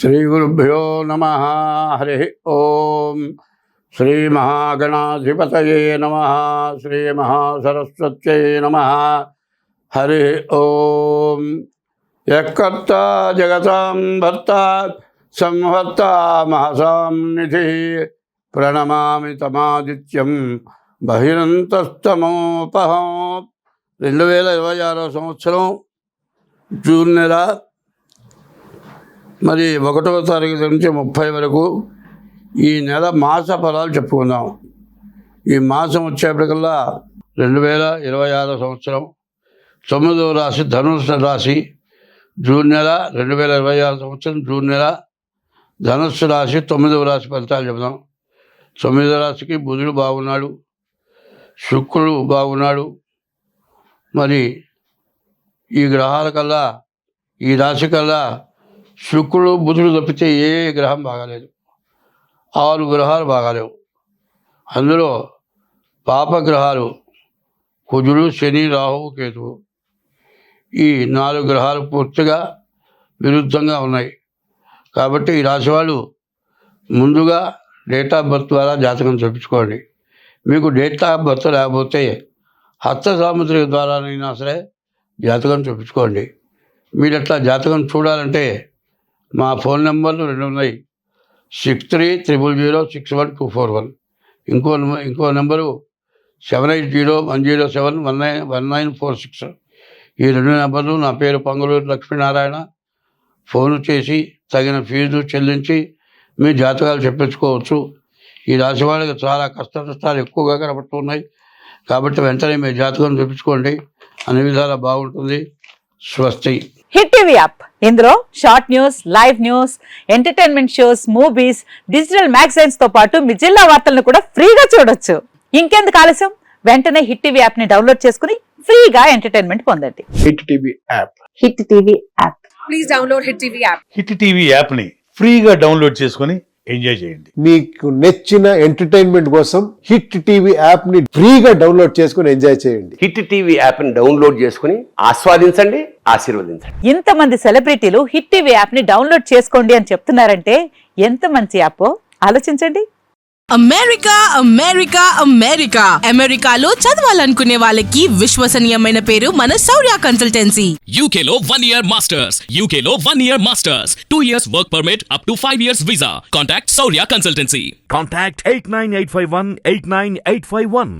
శ్రీగురుభ్యో నమః. హరి ఓం. శ్రీమహాగణాధిపతయే నమః. శ్రీమహాసరస్వత్యై నమః. హరి ఓం. యఃకర్త జగతాం భర్త సంహర్త మహసాం నిధి ప్రణమామి తమాదిత్యం బహిరంతస్తమోపహం. 2026 సంవత్సరం జూన్ నెల మరి 1వ తారీఖు నుంచి 30 వరకు ఈ నెల మాస ఫలాలు చెప్పుకుందాం. ఈ మాసం వచ్చేప్పటికల్లా 2026 సంవత్సరం 9వ రాశి ధనుస్సు రాశి. జూన్ నెల 2026 సంవత్సరం జూన్ నెల ధనుస్సు రాశి 9వ రాశి ఫలితాలు చెబుదాం. 9వ రాశికి బుధుడు బాగున్నాడు, శుక్రుడు బాగున్నాడు. మరి ఈ గ్రహాల కల్లా ఈ రాశి కల్లా శుక్రుడు బుధుడు తప్పితే ఏ గ్రహం బాగాలేదు. 6 గ్రహాలు బాగాలేవు. అందులో పాపగ్రహాలు కుజుడు, శని, రాహువు, కేతువు. ఈ 4 గ్రహాలు పూర్తిగా విరుద్ధంగా ఉన్నాయి. కాబట్టి ఈ రాశి వాళ్ళు ముందుగా డేట్ ఆఫ్ బర్త్ ద్వారా జాతకం చూపించుకోండి. మీకు డేట్ ఆఫ్ బర్త్ లేకపోతే హస్త సాముద్రిక ద్వారానైనా సరే జాతకం చూపించుకోండి. మీరు అట్లా జాతకం చూడాలంటే మా ఫోన్ నెంబర్లు 2 ఉన్నాయి. 6300061241. ఇంకో నెంబరు 7801071946. ఈ 2 నెంబర్లు. నా పేరు పొంగలూరు లక్ష్మీనారాయణ. ఫోను చేసి తగిన ఫీజు చెల్లించి మీ జాతకాలు చెప్పించుకోవచ్చు. ఈ రాశి వాళ్ళకి చాలా కష్ట నష్టాలు ఎక్కువగా కనబడుతున్నాయి. కాబట్టి వెంటనే మీ జాతకం చూపించుకోండి. అన్ని విధాలా బాగుంటుంది. స్వస్తి. హిట్ టీవీ యాప్, ఇందులో short news, live news, entertainment shows, movies, digital magazines తో పాటు మీ జిల్లా వార్తలను కూడా ఫ్రీగా చూడొచ్చు. ఇంకెందుకు ఆలస్యం, వెంటనే హిట్ టీవీ యాప్ ని డౌన్లోడ్ చేసుకుని ఫ్రీగా ఎంటర్టైన్మెంట్ పొందండి. Hit TV app. Hit TV app. Please download hit TV app. Hit TV app ని ఫ్రీగా డౌన్లోడ్ చేసుకుని ఎంజాయ్ చేయండి. మీకు నచ్చిన ఎంటర్టైన్మెంట్ కోసం హిట్ టీవీ యాప్ ని ఫ్రీగా డౌన్లోడ్ చేసుకుని ఎంజాయ్ చేయండి. హిట్ టీవీ యాప్ ని డౌన్లోడ్ చేసుకుని ఆస్వాదించండి, ఆశీర్వదించండి. ఇంతమంది సెలబ్రిటీలు హిట్ టీవీ యాప్ ని డౌన్లోడ్ చేసుకోండి అని చెప్తున్నారంటే ఎంత మంచి యాప్ ఆలోచించండి. అమెరికా అమెరికా అమెరికా అమెరికాలో చదవాలనుకునే వాళ్ళకి విశ్వసనీయమైన పేరు మన శౌర్య కన్సల్టెన్సీ. UK లో 1 year masters. UK లో 1 year masters. 2 years work permit up to 5 years visa. Contact Saurya Consultancy. Contact 89851 89851.